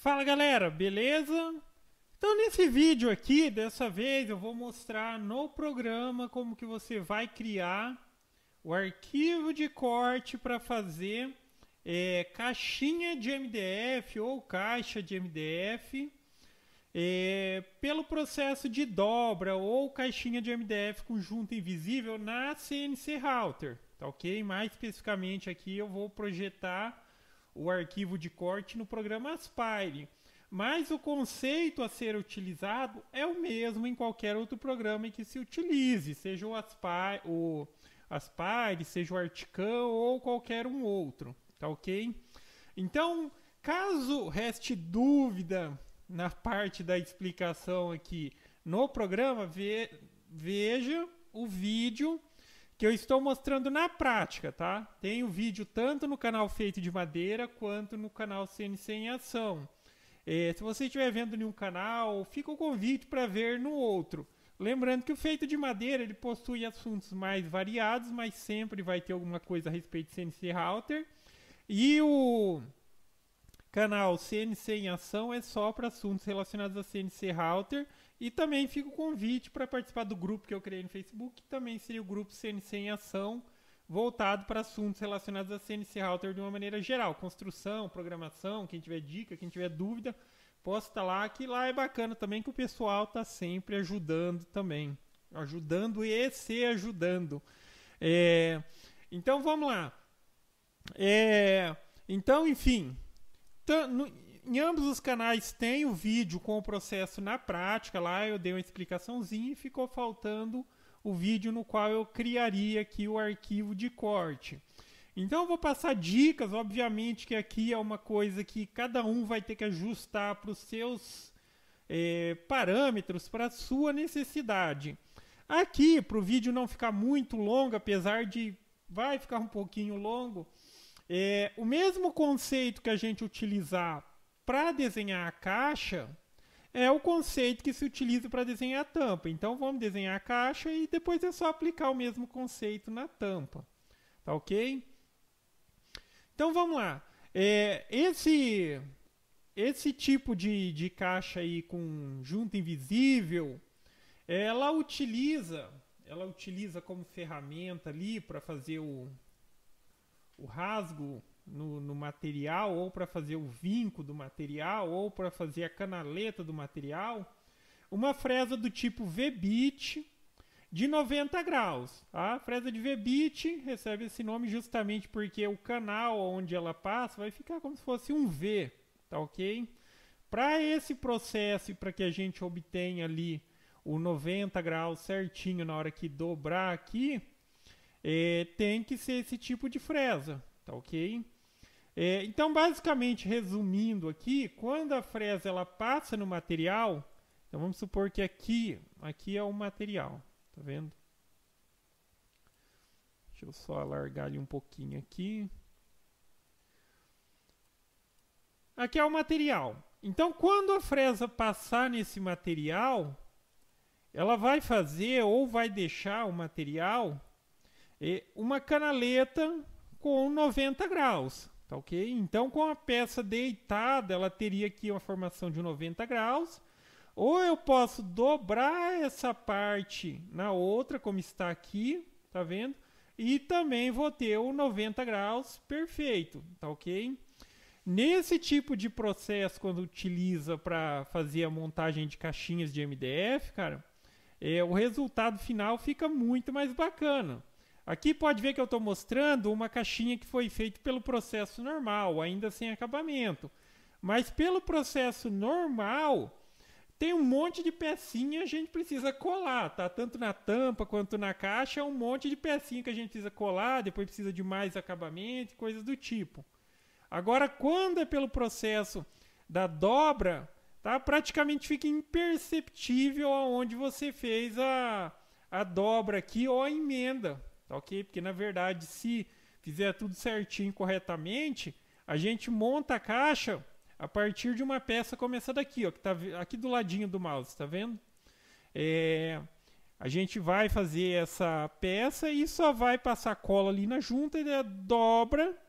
Fala galera, beleza? Então nesse vídeo aqui, dessa vez eu vou mostrar no programa como que você vai criar o arquivo de corte para fazer caixinha de MDF ou caixa de MDF pelo processo de dobra ou caixinha de MDF com junta invisível na CNC Router, tá ok? Mais especificamente aqui eu vou projetar o arquivo de corte no programa Aspire. Mas o conceito a ser utilizado é o mesmo em qualquer outro programa em que se utilize, seja o Aspire, seja o Articam ou qualquer um outro, tá ok? Então, caso reste dúvida na parte da explicação aqui no programa, veja o vídeo que eu estou mostrando na prática, tá? Tem o vídeo tanto no canal Feito de Madeira quanto no canal CNC em Ação. Se você estiver vendo em um canal, fica o convite para ver no outro. Lembrando que o Feito de Madeira ele possui assuntos mais variados, mas sempre vai ter alguma coisa a respeito de CNC Router. E o canal CNC em Ação é só para assuntos relacionados a CNC Router. E também fica o convite para participar do grupo que eu criei no Facebook, que também seria o grupo CNC em Ação, voltado para assuntos relacionados a CNC Router de uma maneira geral. Construção, programação, quem tiver dica, quem tiver dúvida, posta lá, que lá é bacana também, que o pessoal está sempre ajudando também. Ajudando e se ajudando. Então vamos lá. Então, enfim... Em ambos os canais tem o vídeo com o processo na prática, lá eu dei uma explicaçãozinha e ficou faltando o vídeo no qual eu criaria aqui o arquivo de corte. Então eu vou passar dicas, obviamente que aqui é uma coisa que cada um vai ter que ajustar para os seus parâmetros, para a sua necessidade. Aqui, para o vídeo não ficar muito longo, apesar de vai ficar um pouquinho longo, o mesmo conceito que a gente utilizar para desenhar a caixa é o conceito que se utiliza para desenhar a tampa. Então vamos desenhar a caixa e depois é só aplicar o mesmo conceito na tampa. Tá ok? Então vamos lá. Esse tipo de caixa aí com junta invisível, ela utiliza como ferramenta ali para fazer o rasgo no material, ou para fazer o vinco do material, ou para fazer a canaleta do material, uma fresa do tipo V-bit de 90 graus. A fresa de V-bit recebe esse nome justamente porque o canal onde ela passa vai ficar como se fosse um V, tá ok? Para esse processo e para que a gente obtenha ali o 90 graus certinho na hora que dobrar aqui, tem que ser esse tipo de fresa, tá ok? Então, basicamente, resumindo aqui, quando a fresa ela passa no material, então vamos supor que aqui é o material, tá vendo? Deixa eu só alargar ali um pouquinho aqui. Aqui é o material. Então, quando a fresa passar nesse material, ela vai fazer ou vai deixar o material uma canaleta com 90 graus, tá ok? Então, com a peça deitada, ela teria aqui uma formação de 90 graus, ou eu posso dobrar essa parte na outra, como está aqui, tá vendo? E também vou ter o 90 graus perfeito, tá ok? Nesse tipo de processo, quando utiliza para fazer a montagem de caixinhas de MDF, cara, o resultado final fica muito mais bacana. Aqui pode ver que eu estou mostrando uma caixinha que foi feita pelo processo normal, ainda sem acabamento. Mas pelo processo normal, tem um monte de pecinha que a gente precisa colar, tá? Tanto na tampa quanto na caixa, é um monte de pecinha que a gente precisa colar, depois precisa de mais acabamento, coisas do tipo. Agora, quando é pelo processo da dobra, tá? Praticamente fica imperceptível aonde você fez a dobra aqui ou a emenda. Tá ok? Porque na verdade, se fizer tudo certinho corretamente, a gente monta a caixa a partir de uma peça como essa daqui, ó, que está aqui do ladinho do mouse, tá vendo? A gente vai fazer essa peça e só vai passar cola ali na junta e dobra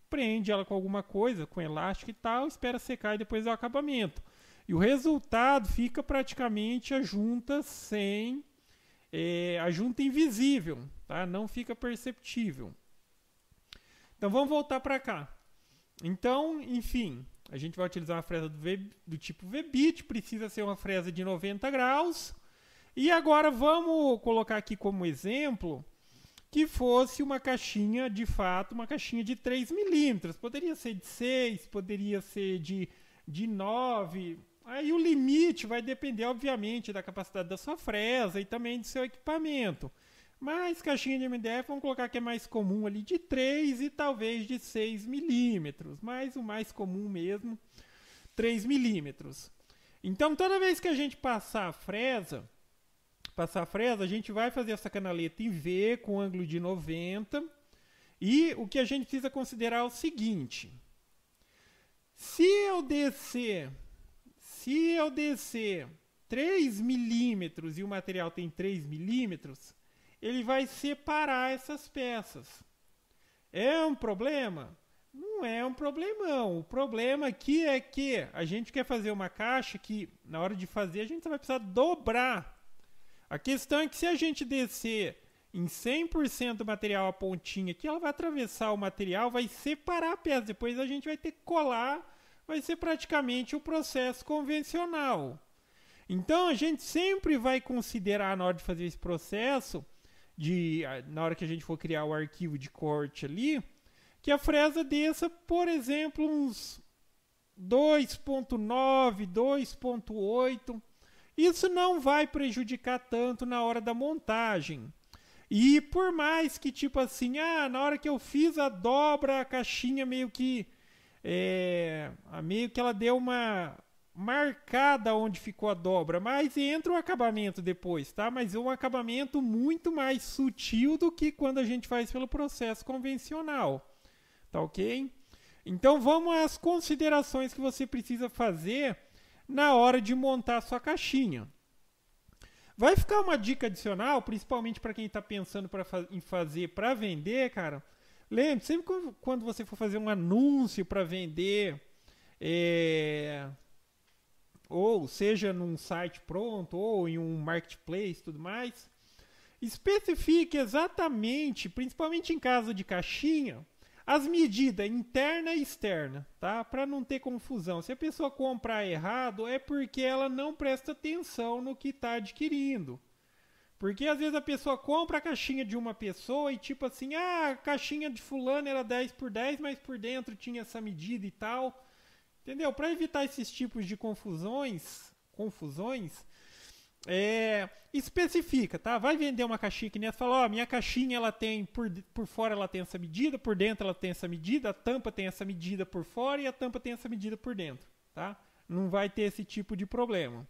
prende ela com alguma coisa, com elástico e tal, espera secar e depois dá o acabamento. E o resultado fica praticamente a junta a junta invisível, tá? Não fica perceptível. Então vamos voltar para cá. Então, enfim, a gente vai utilizar uma fresa do tipo V-bit, precisa ser uma fresa de 90 graus. E agora vamos colocar aqui como exemplo que fosse uma caixinha, de fato, uma caixinha de 3 milímetros. Poderia ser de 6, poderia ser de 9. Aí o limite vai depender, obviamente, da capacidade da sua fresa e também do seu equipamento. Mas caixinha de MDF, vamos colocar que é mais comum ali de 3 e talvez de 6 milímetros. Mas o mais comum mesmo, 3 milímetros. Então, toda vez que a gente passar a fresa, a gente vai fazer essa canaleta em V com ângulo de 90. E o que a gente precisa considerar é o seguinte. Se eu descer 3 milímetros e o material tem 3 milímetros, ele vai separar essas peças. É um problema? Não é um problemão. O problema aqui é que a gente quer fazer uma caixa que, na hora de fazer, a gente vai precisar dobrar. A questão é que se a gente descer em 100% do material a pontinha aqui, ela vai atravessar o material, vai separar a peça. Depois a gente vai ter que colar, vai ser praticamente o processo convencional. Então a gente sempre vai considerar, na hora de fazer esse processo, na hora que a gente for criar o arquivo de corte ali, que a fresa desça, por exemplo, uns 2.9, 2.8. Isso não vai prejudicar tanto na hora da montagem. E por mais que, tipo assim, na hora que eu fiz a dobra, a caixinha meio que ela deu uma marcada onde ficou a dobra, mas entra o acabamento depois, tá? Mas é um acabamento muito mais sutil do que quando a gente faz pelo processo convencional, tá ok? Então vamos às considerações que você precisa fazer na hora de montar a sua caixinha. Vai ficar uma dica adicional, principalmente para quem está pensando em fazer para vender, cara. Lembre, sempre quando você for fazer um anúncio para vender, ou seja num site pronto, ou em um marketplace e tudo mais, especifique exatamente, principalmente em caso de caixinha, as medidas interna e externa, tá? Para não ter confusão. Se a pessoa comprar errado, é porque ela não presta atenção no que está adquirindo. Porque às vezes a pessoa compra a caixinha de uma pessoa e tipo assim, a caixinha de fulano era 10 por 10, mas por dentro tinha essa medida e tal. Entendeu? Para evitar esses tipos de confusões, especifica, tá? Vai vender uma caixinha que nem essa, fala, minha caixinha ela tem por fora ela tem essa medida, por dentro ela tem essa medida, a tampa tem essa medida por fora e a tampa tem essa medida por dentro, tá? Não vai ter esse tipo de problema.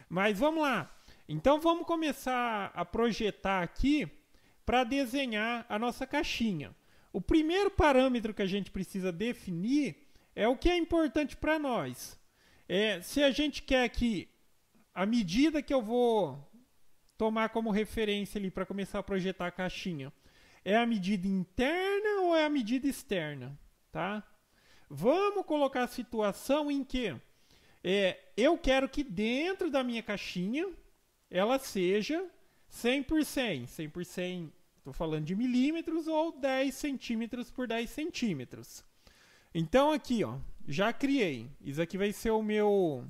Mas vamos lá. Então vamos começar a projetar aqui para desenhar a nossa caixinha. O primeiro parâmetro que a gente precisa definir é o que é importante para nós. Se a gente quer que a medida que eu vou tomar como referência ali para começar a projetar a caixinha é a medida interna ou é a medida externa, tá? Vamos colocar a situação em que eu quero que dentro da minha caixinha ela seja 100 por 100. 100 por 100, estou falando de milímetros, ou 10 centímetros por 10 centímetros. Então aqui, já criei. Isso aqui vai ser o meu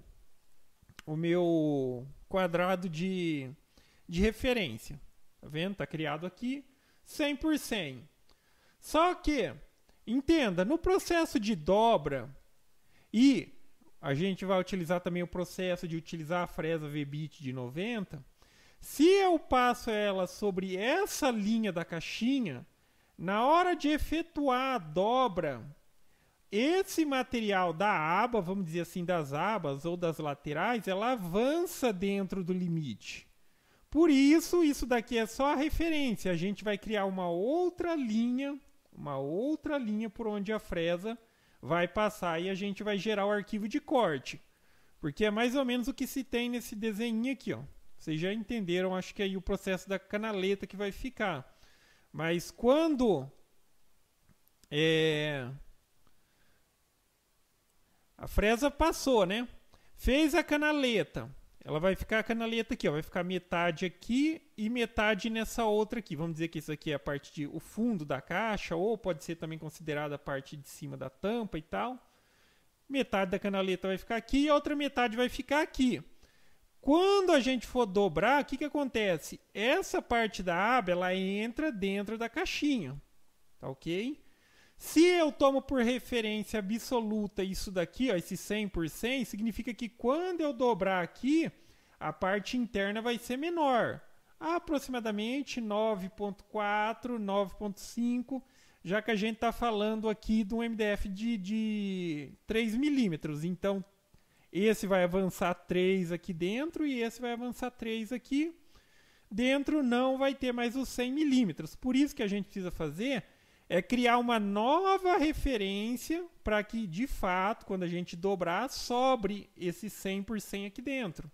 quadrado de referência. Tá vendo? Está criado aqui 100 por 100. Só que, entenda, no processo de dobra, e a gente vai utilizar também o processo de utilizar a fresa V-bit de 90, se eu passo ela sobre essa linha da caixinha, na hora de efetuar a dobra, esse material da aba, vamos dizer assim, das abas ou das laterais, ela avança dentro do limite. Por isso, isso daqui é só a referência. A gente vai criar uma outra linha por onde a fresa vai passar e a gente vai gerar o arquivo de corte. Porque é mais ou menos o que se tem nesse desenho aqui, Vocês já entenderam, acho que aí o processo da canaleta que vai ficar. Mas quando A fresa passou, né? Fez a canaleta. Ela vai ficar a canaleta aqui, ó, vai ficar metade aqui e metade nessa outra aqui. Vamos dizer que isso aqui é a parte de o fundo da caixa, ou pode ser também considerada a parte de cima da tampa e tal. Metade da canaleta vai ficar aqui e a outra metade vai ficar aqui. Quando a gente for dobrar, o que acontece? Essa parte da aba, ela entra dentro da caixinha, tá ok? Se eu tomo por referência absoluta isso daqui, ó, esse 100%, significa que quando eu dobrar aqui, a parte interna vai ser menor. Aproximadamente 9.4, 9.5, já que a gente está falando aqui de um MDF de 3 milímetros. Então, esse vai avançar 3 aqui dentro e esse vai avançar 3 aqui. Dentro não vai ter mais os 100 milímetros. Por isso que a gente precisa fazer é criar uma nova referência para que, de fato, quando a gente dobrar, sobre esse 100% aqui dentro.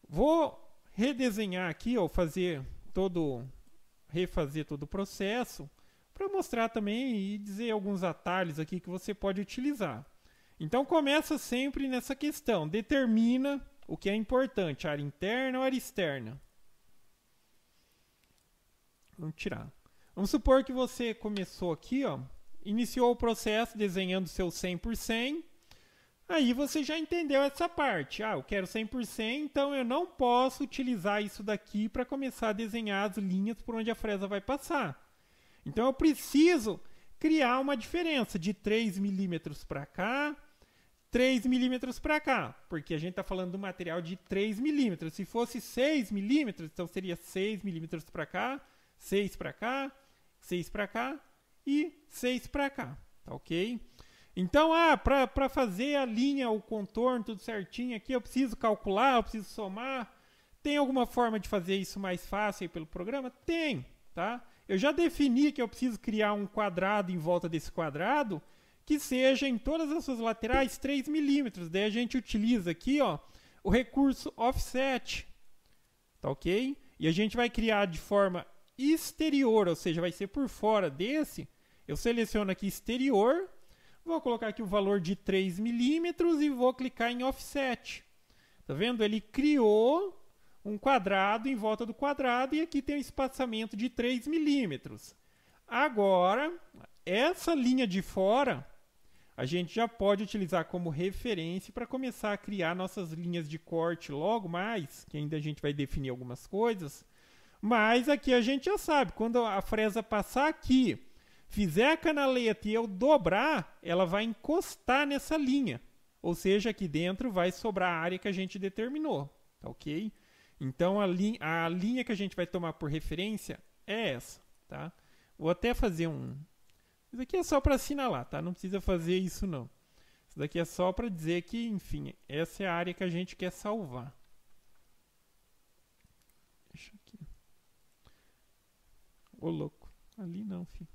Vou redesenhar aqui, ó, refazer todo o processo para mostrar também e dizer alguns atalhos aqui que você pode utilizar. Então, começa sempre nessa questão. Determina o que é importante, área interna ou área externa. Vamos tirar. Vamos supor que você começou aqui, ó, iniciou o processo desenhando seu 100%. Aí você já entendeu essa parte. Eu quero 100%, então eu não posso utilizar isso daqui para começar a desenhar as linhas por onde a fresa vai passar. Então eu preciso criar uma diferença de 3 milímetros para cá, 3 milímetros para cá, porque a gente está falando do material de 3 milímetros. Se fosse 6 milímetros, então seria 6 milímetros para cá, 6 para cá, 6 para cá e 6 para cá, tá ok? Então, para fazer a linha, o contorno, tudo certinho aqui, eu preciso calcular, eu preciso somar. Tem alguma forma de fazer isso mais fácil aí pelo programa? Tem, tá? Eu já defini que eu preciso criar um quadrado em volta desse quadrado que seja em todas as suas laterais 3 milímetros. Daí a gente utiliza aqui, ó, o recurso offset, tá ok? E a gente vai criar de forma exterior, ou seja, vai ser por fora desse. Eu seleciono aqui exterior, vou colocar aqui o valor de 3 milímetros e vou clicar em offset. Tá vendo? Ele criou um quadrado em volta do quadrado e aqui tem um espaçamento de 3 milímetros. Agora, essa linha de fora, a gente já pode utilizar como referência para começar a criar nossas linhas de corte logo mais, que ainda a gente vai definir algumas coisas. Mas aqui a gente já sabe, quando a fresa passar aqui, fizer a canaleta e eu dobrar, ela vai encostar nessa linha. Ou seja, aqui dentro vai sobrar a área que a gente determinou, tá ok? Então a linha que a gente vai tomar por referência é essa, tá? Vou até fazer um... Isso aqui é só para assinalar, tá? Não precisa fazer isso não. Isso daqui é só para dizer que, enfim, essa é a área que a gente quer salvar. Deixa aqui. Ô, louco. Ali não, filho.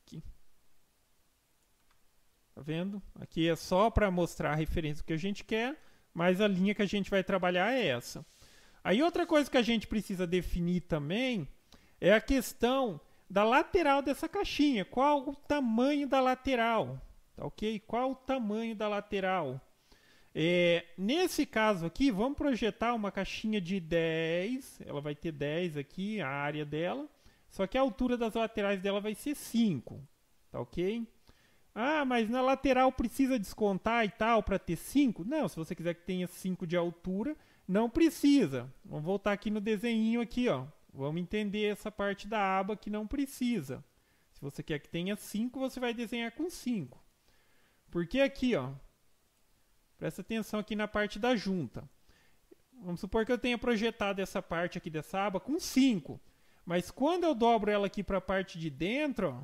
Aqui. Tá vendo? Aqui é só para mostrar a referência que a gente quer, mas a linha que a gente vai trabalhar é essa. Aí outra coisa que a gente precisa definir também é a questão da lateral dessa caixinha. Qual o tamanho da lateral? Tá ok? Qual o tamanho da lateral? Nesse caso aqui, vamos projetar uma caixinha de 10. Ela vai ter 10 aqui, a área dela. Só que a altura das laterais dela vai ser 5. Tá ok? Mas na lateral precisa descontar e tal para ter 5? Não, se você quiser que tenha 5 de altura, não precisa. Vamos voltar aqui no desenho aqui, ó. Vamos entender essa parte da aba que não precisa. Se você quer que tenha 5, você vai desenhar com 5. Porque aqui, ó, presta atenção aqui na parte da junta. Vamos supor que eu tenha projetado essa parte aqui dessa aba com 5. Mas quando eu dobro ela aqui para a parte de dentro, ó,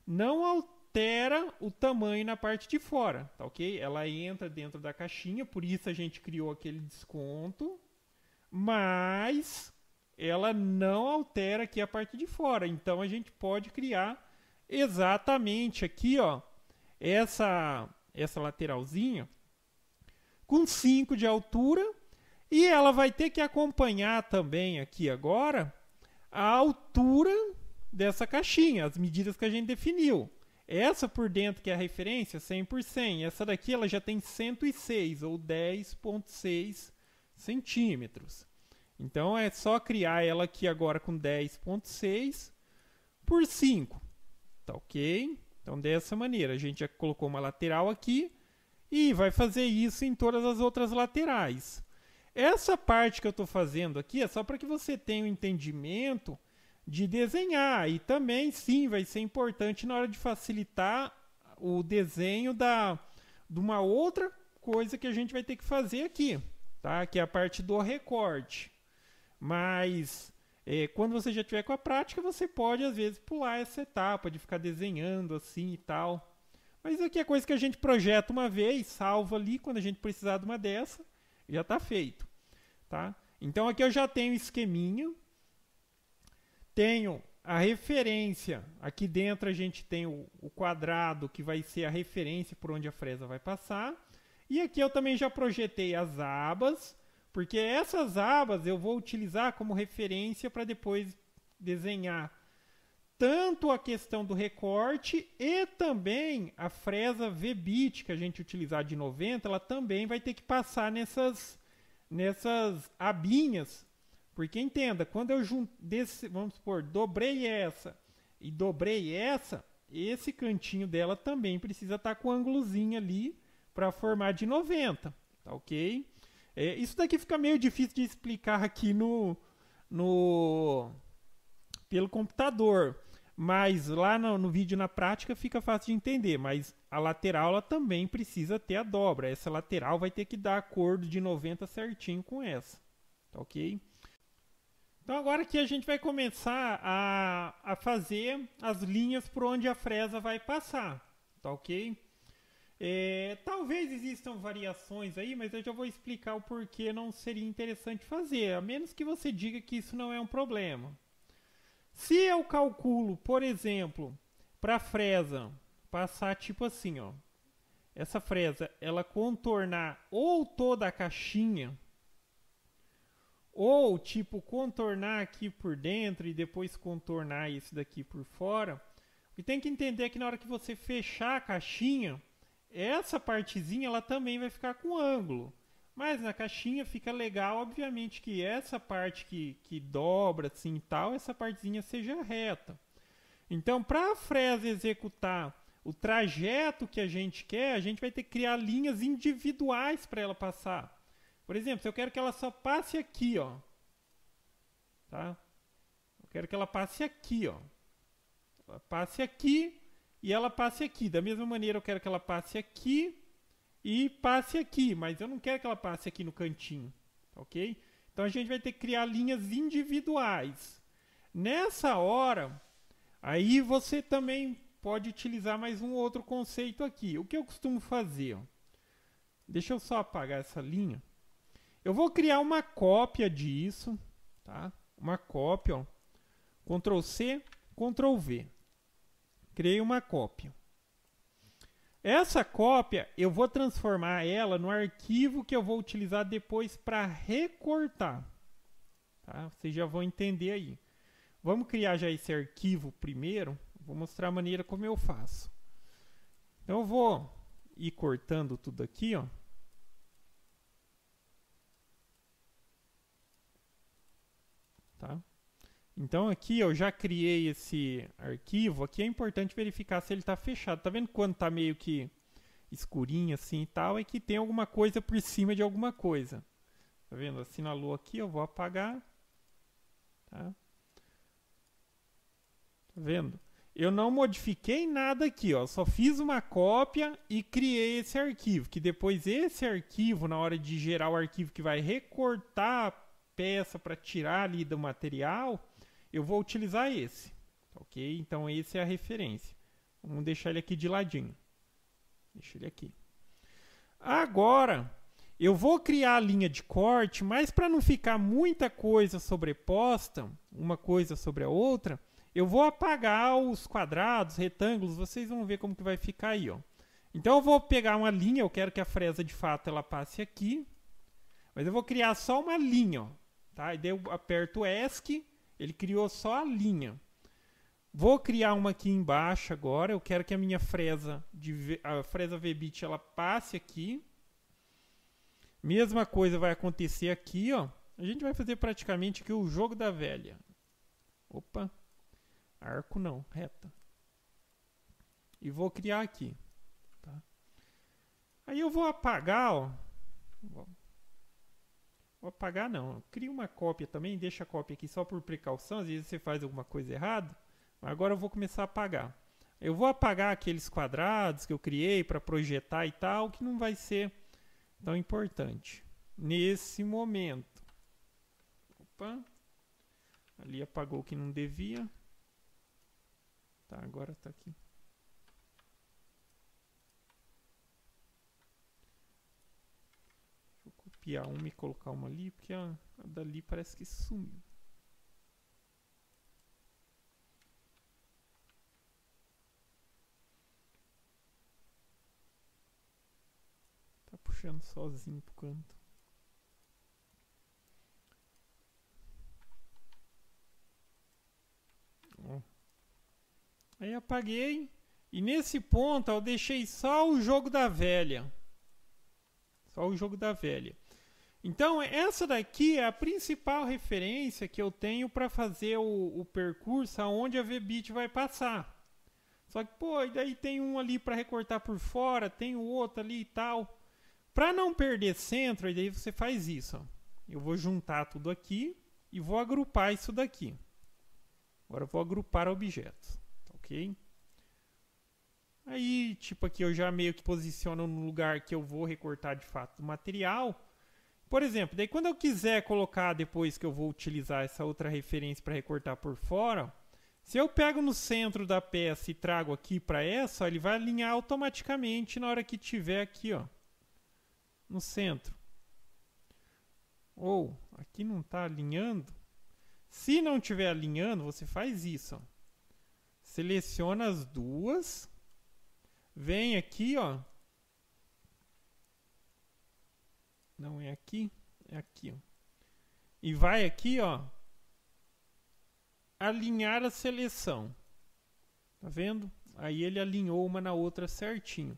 não altera o tamanho na parte de fora, tá ok? Ela entra dentro da caixinha, por isso a gente criou aquele desconto. Mas ela não altera aqui a parte de fora. Então a gente pode criar exatamente aqui, ó, essa lateralzinha com 5 de altura, e ela vai ter que acompanhar também aqui agora a altura dessa caixinha, as medidas que a gente definiu. Essa por dentro que é a referência, 100 por 100. Essa daqui ela já tem 106 ou 10,6 centímetros. Então é só criar ela aqui agora com 10,6 por 5. Tá ok? Então dessa maneira, a gente já colocou uma lateral aqui e vai fazer isso em todas as outras laterais. Essa parte que eu estou fazendo aqui é só para que você tenha um entendimento de desenhar. E também, sim, vai ser importante na hora de facilitar o desenho de uma outra coisa que a gente vai ter que fazer aqui, tá? Que é a parte do recorte. Mas quando você já tiver com a prática, você pode, às vezes, pular essa etapa de ficar desenhando assim e tal. Mas aqui é coisa que a gente projeta uma vez, salva ali, quando a gente precisar de uma dessa, já está feito. Tá? Então aqui eu já tenho o esqueminha. Tenho a referência. Aqui dentro a gente tem o quadrado, que vai ser a referência por onde a fresa vai passar. E aqui eu também já projetei as abas, porque essas abas eu vou utilizar como referência para depois desenhar tanto a questão do recorte e também a fresa V-bit que a gente utilizar de 90, ela também vai ter que passar nessas abinhas. Porque entenda, quando eu vamos supor, dobrei essa e dobrei essa, esse cantinho dela também precisa estar com um ângulozinho ali para formar de 90, tá ok? Isso daqui fica meio difícil de explicar aqui pelo computador, mas lá no vídeo na prática fica fácil de entender. Mas a lateral ela também precisa ter a dobra. Essa lateral vai ter que dar acordo de 90 certinho com essa, tá ok? Então agora aqui a gente vai começar a fazer as linhas por onde a fresa vai passar, tá ok? Talvez existam variações aí, mas eu já vou explicar o porquê não seria interessante fazer, a menos que você diga que isso não é um problema. Se eu calculo, por exemplo, para a fresa passar tipo assim, ó, essa fresa ela contornar ou toda a caixinha, ou tipo contornar aqui por dentro e depois contornar esse daqui por fora, e tem que entender que na hora que você fechar a caixinha, essa partezinha ela também vai ficar com ângulo. Mas na caixinha fica legal, obviamente, que essa parte que dobra assim e tal, essa partezinha seja reta. Então, para a fresa executar o trajeto que a gente quer, a gente vai ter que criar linhas individuais para ela passar. Por exemplo, se eu quero que ela só passe aqui, ó, tá? Eu quero que ela passe aqui, ó. Ela passe aqui e ela passe aqui. Da mesma maneira, eu quero que ela passe aqui e passe aqui, mas eu não quero que ela passe aqui no cantinho, ok? Então a gente vai ter que criar linhas individuais. Nessa hora, aí você também pode utilizar mais um outro conceito aqui. O que eu costumo fazer? Ó? Deixa eu só apagar essa linha. Eu vou criar uma cópia disso, tá? Uma cópia, ó. Ctrl C, Ctrl V. Criei uma cópia. Essa cópia, eu vou transformar ela no arquivo que eu vou utilizar depois para recortar. Tá? Vocês já vão entender aí. Vamos criar já esse arquivo primeiro. Vou mostrar a maneira como eu faço. Então eu vou ir cortando tudo aqui, ó. Tá? Então aqui eu já criei esse arquivo. Aqui é importante verificar se ele está fechado. Tá vendo quando está meio que escurinho assim e tal? É que tem alguma coisa por cima de alguma coisa. Tá vendo? Assinalou aqui, eu vou apagar. Tá? Tá vendo? Eu não modifiquei nada aqui, ó. Só fiz uma cópia e criei esse arquivo. Que depois esse arquivo, na hora de gerar o arquivo que vai recortar a peça para tirar ali do material, eu vou utilizar esse. Ok? Então esse é a referência. Vamos deixar ele aqui de ladinho. Deixa ele aqui. Agora, eu vou criar a linha de corte, mas para não ficar muita coisa sobreposta, uma coisa sobre a outra, eu vou apagar os quadrados, retângulos, vocês vão ver como que vai ficar aí, ó. Então eu vou pegar uma linha, eu quero que a fresa de fato ela passe aqui, mas eu vou criar só uma linha, ó, tá? E daí eu aperto o ESC, ele criou só a linha. Vou criar uma aqui embaixo agora. Eu quero que a minha a fresa VBIT, ela passe aqui. Mesma coisa vai acontecer aqui, ó. A gente vai fazer praticamente aqui o jogo da velha. Opa. Arco não, reta. E vou criar aqui. Tá? Aí eu vou apagar, ó. Vou apagar não. Cria uma cópia também, deixa a cópia aqui só por precaução. Às vezes você faz alguma coisa errada. Agora eu vou começar a apagar. Eu vou apagar aqueles quadrados que eu criei para projetar e tal, que não vai ser tão importante nesse momento. Opa. Ali apagou o que não devia. Tá, agora tá aqui. Vou copiar uma e colocar uma ali, porque a dali parece que sumiu. Puxando sozinho pro canto. Ó. Aí apaguei. E nesse ponto eu deixei só o jogo da velha. Só o jogo da velha. Então essa daqui é a principal referência que eu tenho para fazer o percurso aonde a VBIT vai passar. Só que, pô, e daí tem um ali para recortar por fora, tem o outro ali e tal. Para não perder centro, daí você faz isso. Ó. Eu vou juntar tudo aqui e vou agrupar isso daqui. Agora eu vou agrupar objetos. Ok? Aí, tipo aqui eu já meio que posiciono no lugar que eu vou recortar de fato o material. Por exemplo, daí quando eu quiser colocar depois que eu vou utilizar essa outra referência para recortar por fora, se eu pego no centro da peça e trago aqui para essa, ó, ele vai alinhar automaticamente na hora que tiver aqui, ó. No centro. Ou, aqui não está alinhando. Se não estiver alinhando, você faz isso. Ó. Seleciona as duas. Vem aqui, ó. Não é aqui, é aqui, ó. E vai aqui, ó. Alinhar a seleção. Tá vendo? Aí ele alinhou uma na outra certinho.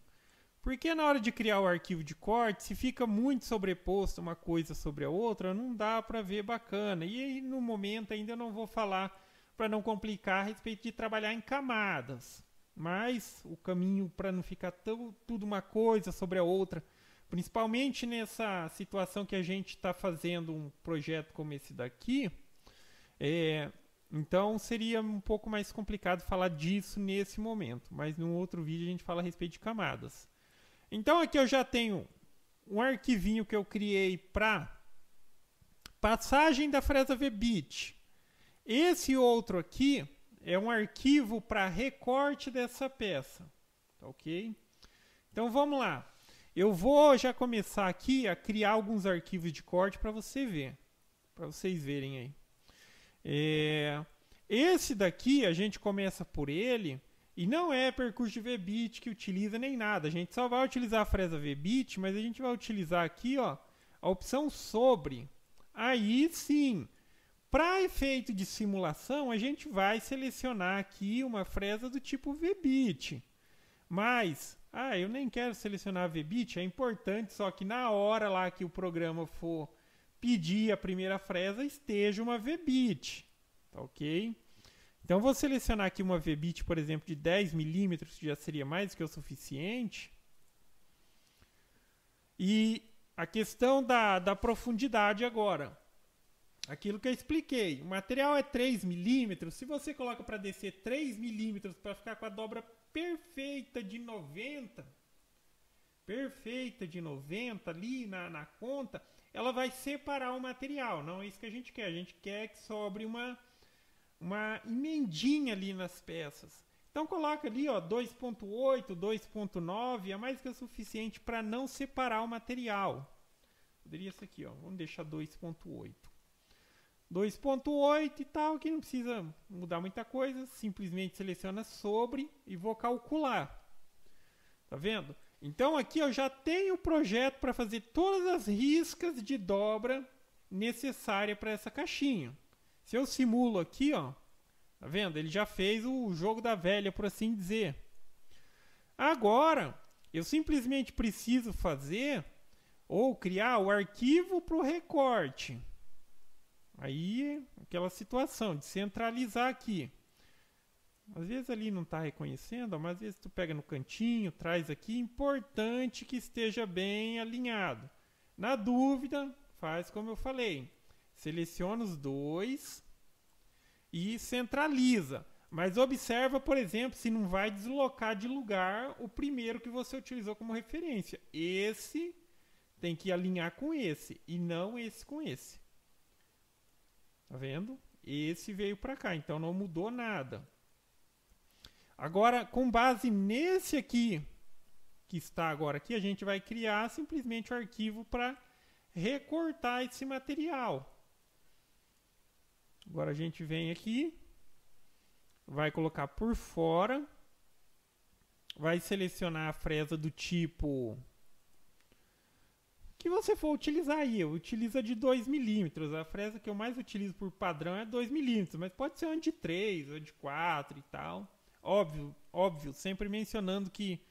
Porque na hora de criar o arquivo de corte, se fica muito sobreposto uma coisa sobre a outra, não dá para ver bacana. E aí, no momento ainda eu não vou falar, para não complicar, a respeito de trabalhar em camadas. Mas o caminho para não ficar tudo uma coisa sobre a outra, principalmente nessa situação que a gente está fazendo um projeto como esse daqui, então seria um pouco mais complicado falar disso nesse momento. Mas num outro vídeo a gente fala a respeito de camadas. Então aqui eu já tenho um arquivinho que eu criei para passagem da fresa VBIT. Esse outro aqui é um arquivo para recorte dessa peça. Tá ok? Então vamos lá. Eu vou já começar aqui a criar alguns arquivos de corte para você ver. Para vocês verem aí. Esse daqui a gente começa por ele. E não é percurso de VBIT que utiliza nem nada. A gente só vai utilizar a fresa VBIT, mas a gente vai utilizar aqui, ó, a opção sobre. Aí sim, para efeito de simulação, a gente vai selecionar aqui uma fresa do tipo VBIT. Mas, eu nem quero selecionar VBIT, é importante só que na hora lá que o programa for pedir a primeira fresa, esteja uma VBIT. Tá ok? Então, vou selecionar aqui uma VBIT, por exemplo, de 10 milímetros, que já seria mais do que o suficiente. E a questão da profundidade agora. Aquilo que eu expliquei. O material é 3 milímetros. Se você coloca para descer 3 milímetros para ficar com a dobra perfeita de 90, ali na conta, ela vai separar o material. Não é isso que a gente quer. A gente quer que sobre uma emendinha ali nas peças. Então coloca ali, ó, 2.8, 2.9, é mais que o suficiente para não separar o material. Poderia ser aqui, ó, vamos deixar 2.8. 2.8 e tal, que não precisa mudar muita coisa, simplesmente seleciona sobre e vou calcular. Tá vendo? Então aqui eu já tenho o projeto para fazer todas as riscas de dobra necessárias para essa caixinha. Se eu simulo aqui, ó, Tá vendo? Ele já fez o jogo da velha, por assim dizer. Agora, eu simplesmente preciso fazer ou criar o arquivo para o recorte. Aí, aquela situação de centralizar aqui. Às vezes ali não está reconhecendo, mas às vezes tu pega no cantinho, traz aqui. Importante que esteja bem alinhado. Na dúvida, faz como eu falei. Seleciona os dois e centraliza. Mas observa, por exemplo, se não vai deslocar de lugar o primeiro que você utilizou como referência. Esse tem que alinhar com esse e não esse com esse. Tá vendo? Esse veio para cá, então não mudou nada. Agora, com base nesse aqui, que está agora aqui, a gente vai criar simplesmente o arquivo para recortar esse material. Agora a gente vem aqui, vai colocar por fora, vai selecionar a fresa do tipo que você for utilizar aí. Eu utilizo a de 2 milímetros. A fresa que eu mais utilizo por padrão é 2 milímetros, mas pode ser uma de 3 ou de 4 e tal. Óbvio, sempre mencionando que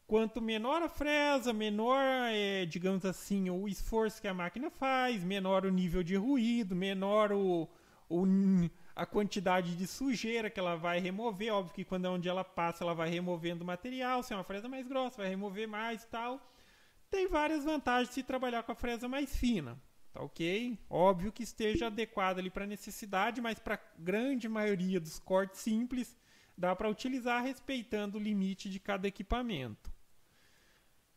quanto menor a fresa, menor, digamos assim, o esforço que a máquina faz, menor o nível de ruído, menor a quantidade de sujeira que ela vai remover. Óbvio que quando é onde ela passa, ela vai removendo material. Se é uma fresa mais grossa, vai remover mais e tal. Tem várias vantagens de se trabalhar com a fresa mais fina, tá ok? Óbvio que esteja adequada ali para a necessidade, mas para a grande maioria dos cortes simples, dá para utilizar respeitando o limite de cada equipamento.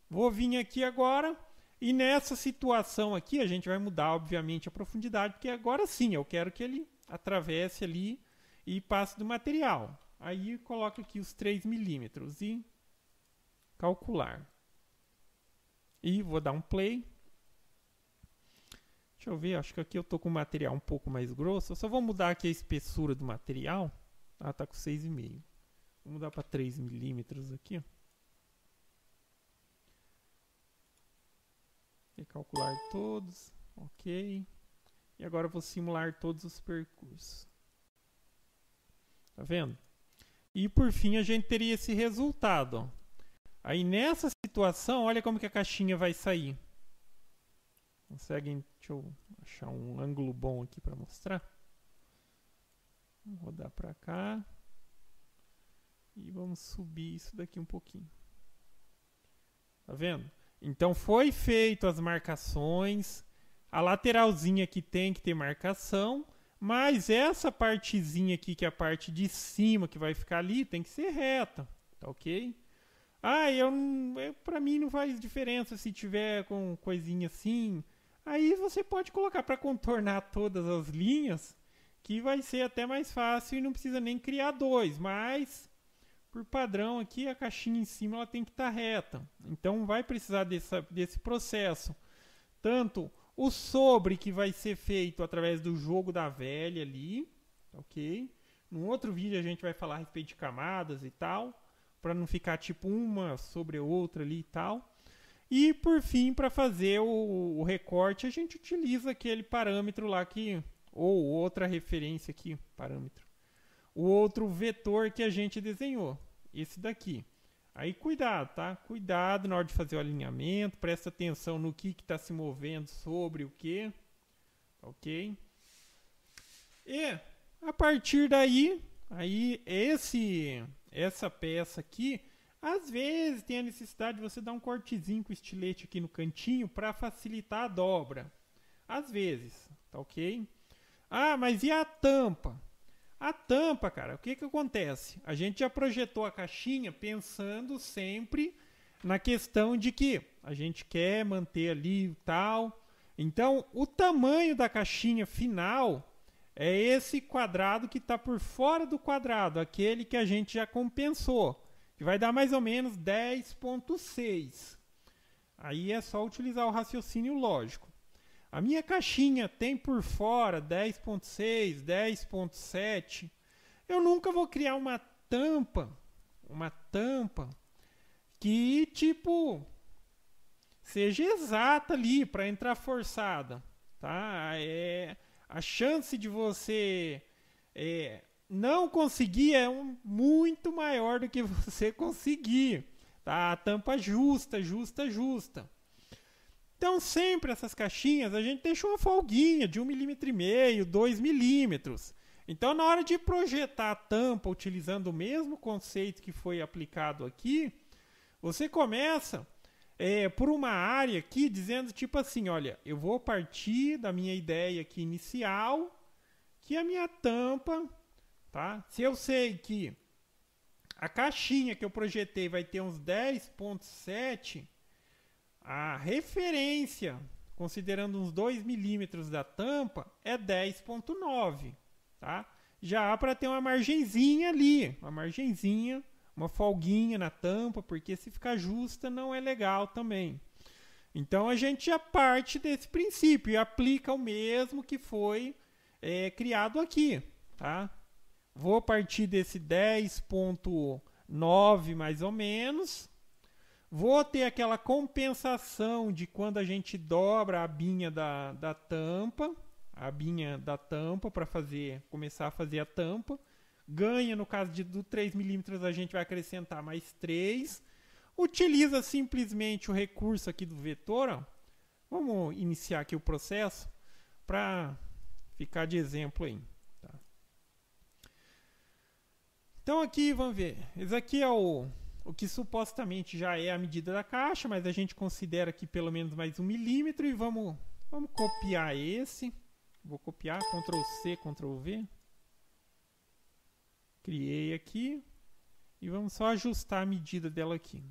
Vou vir aqui agora e nessa situação aqui a gente vai mudar obviamente a profundidade, porque agora sim eu quero que ele atravesse ali e passe do material. Aí coloco aqui os 3 milímetros e calcular. E vou dar um play. Deixa eu ver, acho que aqui eu estou com o material um pouco mais grosso. Eu só vou mudar aqui a espessura do material. Ah, tá com 6,5. Vou mudar para 3 milímetros aqui. E calcular todos. Ok. E agora eu vou simular todos os percursos. Tá vendo? E por fim a gente teria esse resultado. Ó. Aí nessa situação, olha como que a caixinha vai sair. Conseguem? Deixa eu achar um ângulo bom aqui para mostrar. Vou rodar para cá. E vamos subir isso daqui um pouquinho. Tá vendo? Então foi feito as marcações. A lateralzinha aqui tem que ter marcação. Mas essa partezinha aqui, que é a parte de cima que vai ficar ali, tem que ser reta. Tá ok? Pra mim não faz diferença se tiver com coisinha assim. Aí você pode colocar para contornar todas as linhas, que vai ser até mais fácil e não precisa nem criar dois. Mas, por padrão aqui, a caixinha em cima ela tem que estar reta. Então vai precisar desse processo. Tanto o sobre, que vai ser feito através do jogo da velha ali, ok? Num outro vídeo a gente vai falar a respeito de camadas e tal, para não ficar tipo uma sobre a outra ali e tal. E por fim, para fazer o recorte, a gente utiliza aquele parâmetro lá que, ou outra referência aqui, parâmetro. O outro vetor que a gente desenhou, esse daqui. Aí cuidado, tá? Cuidado na hora de fazer o alinhamento, presta atenção no que está se movendo sobre o que, ok? E a partir daí, essa peça aqui, às vezes tem a necessidade de você dar um cortezinho com o estilete aqui no cantinho para facilitar a dobra. Às vezes, tá ok? Ah, mas e a tampa? A tampa, cara, o que acontece? A gente já projetou a caixinha pensando sempre na questão de que a gente quer manter ali e tal. Então, o tamanho da caixinha final é esse quadrado que está por fora do quadrado, aquele que a gente já compensou, que vai dar mais ou menos 10,6. Aí é só utilizar o raciocínio lógico. A minha caixinha tem por fora 10,6, 10,7. Eu nunca vou criar uma tampa que tipo seja exata ali para entrar forçada, tá? A chance de você não conseguir é muito maior do que você conseguir. Tá? A tampa justa, justa, justa. Então, sempre essas caixinhas, a gente deixa uma folguinha de 1,5 mm, 2 milímetros. Então, na hora de projetar a tampa utilizando o mesmo conceito que foi aplicado aqui, você começa por uma área aqui dizendo tipo assim, olha, eu vou partir da minha ideia aqui inicial, que a minha tampa, tá? Se eu sei que a caixinha que eu projetei vai ter uns 10,7, a referência, considerando uns 2 milímetros da tampa, é 10,9, tá? Já há para ter uma margenzinha ali, uma folguinha na tampa, porque se ficar justa não é legal também. Então a gente já parte desse princípio e aplica o mesmo que foi criado aqui, tá? Vou partir desse 10,9 mais ou menos. Vou ter aquela compensação de quando a gente dobra a abinha da tampa, para começar a fazer a tampa. Ganha, no caso do 3 milímetros, a gente vai acrescentar mais 3. Utiliza simplesmente o recurso aqui do vetor. Ó. Vamos iniciar aqui o processo para ficar de exemplo aí. Tá? Então aqui, vamos ver. Esse aqui é o que supostamente já é a medida da caixa, mas a gente considera aqui pelo menos mais 1 milímetro e vamos copiar esse. Vou copiar, Ctrl C, Ctrl V. Criei aqui e vamos só ajustar a medida dela aqui.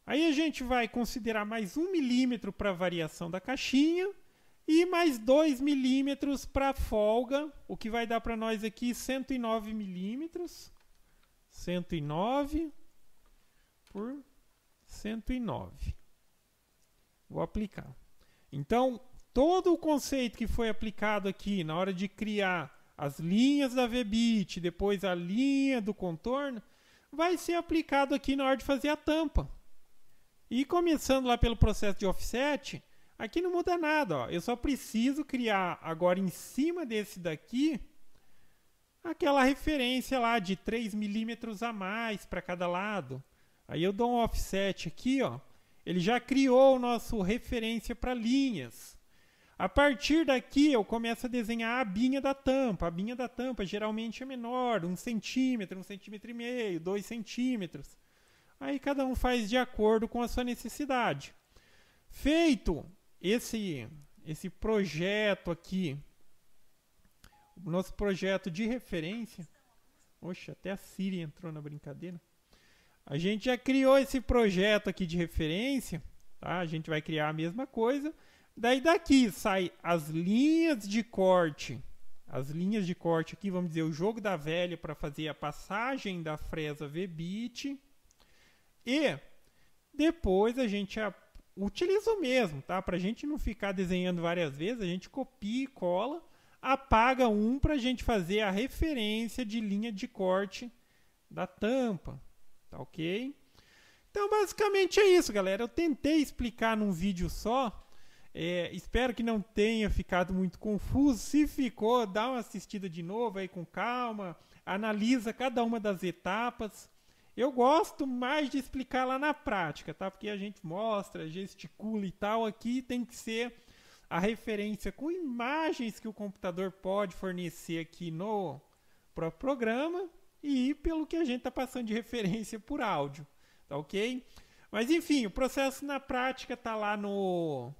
Aí a gente vai considerar mais 1 milímetro para a variação da caixinha e mais 2 milímetros para a folga, o que vai dar para nós aqui 109 milímetros. 109 por 109. Vou aplicar. Então, todo o conceito que foi aplicado aqui na hora de criar as linhas da VBIT, depois a linha do contorno, vai ser aplicado aqui na hora de fazer a tampa. E começando lá pelo processo de offset, aqui não muda nada. Ó. Eu só preciso criar agora em cima desse daqui aquela referência lá de 3 milímetros a mais para cada lado. Aí eu dou um offset aqui, ó. Ele já criou o nosso referência para linhas. A partir daqui eu começo a desenhar a abinha da tampa. A abinha da tampa geralmente é menor, 1 centímetro, 1,5 centímetros, 2 centímetros. Aí cada um faz de acordo com a sua necessidade. Feito esse projeto aqui, o nosso projeto de referência. Oxe, até a Siri entrou na brincadeira. A gente já criou esse projeto aqui de referência, tá? A gente vai criar a mesma coisa. Daí daqui sai as linhas de corte. As linhas de corte aqui, vamos dizer, o jogo da velha para fazer a passagem da fresa VBIT. E depois a gente utiliza o mesmo, tá? Para a gente não ficar desenhando várias vezes, a gente copia e cola, apaga um para a gente fazer a referência de linha de corte da tampa. Tá ok? Então, basicamente é isso, galera. Eu tentei explicar num vídeo só. Espero que não tenha ficado muito confuso. Se ficou, dá uma assistida de novo aí com calma. Analisa cada uma das etapas. Eu gosto mais de explicar lá na prática, tá? Porque a gente mostra, gesticula e tal. Aqui tem que ser a referência com imagens que o computador pode fornecer aqui no próprio programa e pelo que a gente está passando de referência por áudio, tá ok? Mas enfim, o processo na prática está lá no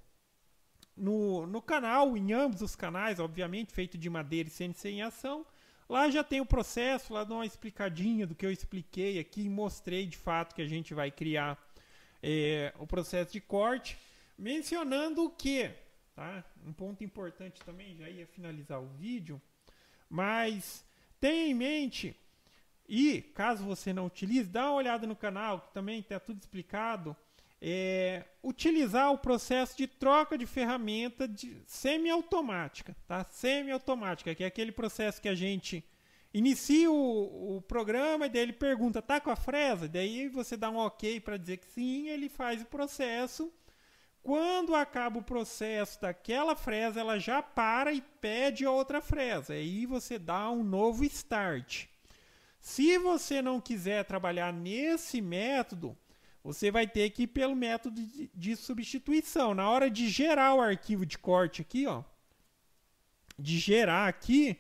canal, em ambos os canais, obviamente, feito de madeira e CNC em ação. Lá já tem o processo, lá dou uma explicadinha do que eu expliquei aqui e mostrei de fato que a gente vai criar o processo de corte, mencionando o que, tá? Um ponto importante também, já ia finalizar o vídeo, mas tenha em mente, e caso você não utilize, dá uma olhada no canal, que também está tudo explicado, utilizar o processo de troca de ferramenta semiautomática, tá? Semiautomática, que é aquele processo que a gente inicia o programa e daí ele pergunta, tá com a fresa? Daí você dá um ok para dizer que sim, ele faz o processo Quando acaba o processo daquela fresa, ela já para e pede a outra fresa. Aí você dá um novo start. Se você não quiser trabalhar nesse método, você vai ter que ir pelo método de substituição. Na hora de gerar o arquivo de corte aqui, ó, de gerar aqui,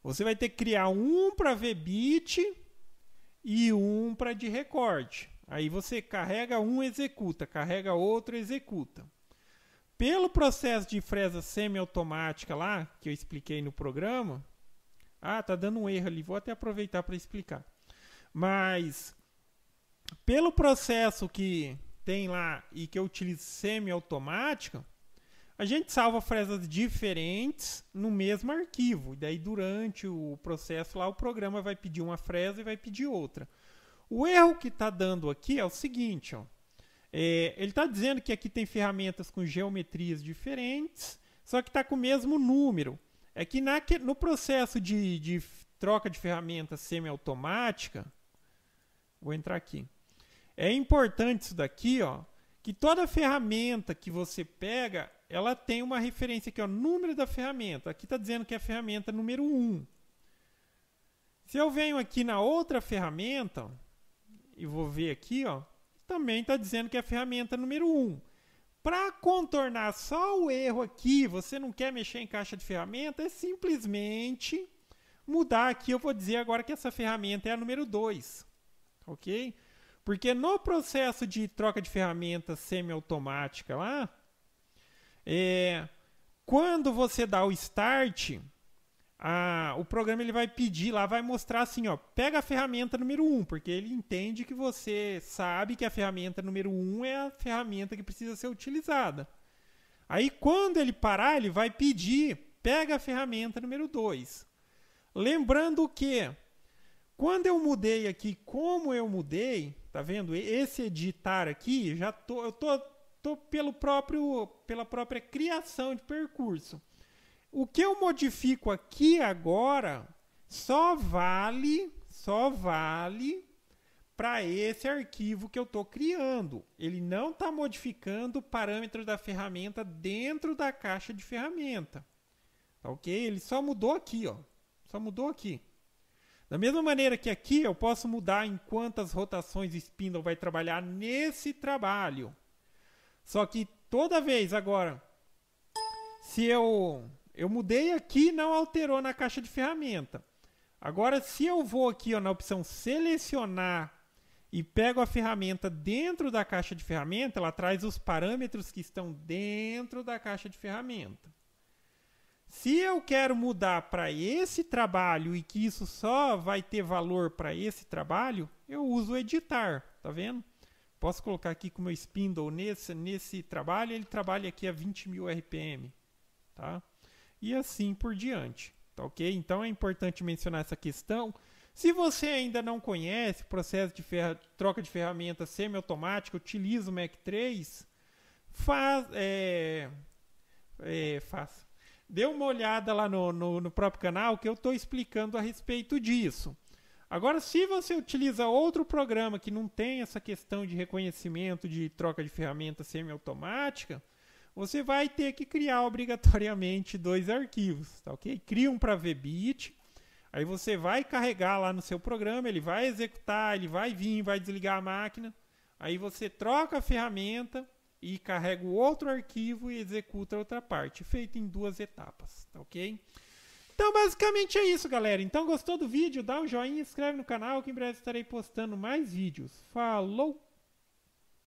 você vai ter que criar um para VBIT e um para de recorte. Aí você carrega um, executa, carrega outro, executa. Pelo processo de fresa semiautomática lá, que eu expliquei no programa, tá dando um erro ali, vou até aproveitar para explicar. Mas pelo processo que tem lá e que eu utilizo semiautomática, a gente salva fresas diferentes no mesmo arquivo. E daí durante o processo lá o programa vai pedir uma fresa e vai pedir outra. O erro que está dando aqui é o seguinte, ó. Ele está dizendo que aqui tem ferramentas com geometrias diferentes, só que está com o mesmo número. É que no processo de troca de ferramentas semiautomática, vou entrar aqui. É importante isso daqui, ó, que toda ferramenta que você pega, ela tem uma referência aqui, ó, número da ferramenta. Aqui está dizendo que é a ferramenta número 1. Se eu venho aqui na outra ferramenta, ó, e vou ver aqui, ó, também está dizendo que é a ferramenta número 1. Para contornar só o erro aqui, você não quer mexer em caixa de ferramenta, é simplesmente mudar aqui. Eu vou dizer agora que essa ferramenta é a número 2. Ok? Porque no processo de troca de ferramenta semiautomática lá, quando você dá o start, o programa ele vai pedir lá, vai mostrar assim, ó, pega a ferramenta número 1, porque ele entende que você sabe que a ferramenta número 1 é a ferramenta que precisa ser utilizada. Aí quando ele parar, ele vai pedir, pega a ferramenta número 2. Lembrando que quando eu mudei aqui, como eu mudei, tá vendo? Esse editar aqui, eu tô pela própria criação de percurso. O que eu modifico aqui agora só vale para esse arquivo que eu estou criando. Ele não está modificando o parâmetro da ferramenta dentro da caixa de ferramenta. Tá ok? Ele só mudou aqui, ó. Só mudou aqui. Da mesma maneira que aqui eu posso mudar em quantas rotações o spindle vai trabalhar nesse trabalho. Só que toda vez agora, se eu mudei aqui, não alterou na caixa de ferramenta. Agora, se eu vou aqui, ó, na opção selecionar e pego a ferramenta dentro da caixa de ferramenta, ela traz os parâmetros que estão dentro da caixa de ferramenta. Se eu quero mudar para esse trabalho e que isso só vai ter valor para esse trabalho, eu uso o editar, tá vendo? Posso colocar aqui com o meu spindle nesse trabalho, ele trabalha aqui a 20.000 RPM, tá? E assim por diante, tá ok? Então é importante mencionar essa questão. Se você ainda não conhece o processo de troca de ferramentas semiautomática, utiliza o Mac 3, faça. Dê uma olhada lá no próprio canal que eu estou explicando a respeito disso. Agora, se você utiliza outro programa que não tem essa questão de reconhecimento de troca de ferramenta semiautomática, você vai ter que criar obrigatoriamente 2 arquivos, tá ok? Cria um para VBIT, aí você vai carregar lá no seu programa, ele vai executar, ele vai vir, vai desligar a máquina, aí você troca a ferramenta e carrega o outro arquivo e executa a outra parte, feito em 2 etapas, tá ok? Então basicamente é isso, galera. Então gostou do vídeo? Dá um joinha, inscreve no canal que em breve estarei postando mais vídeos. Falou!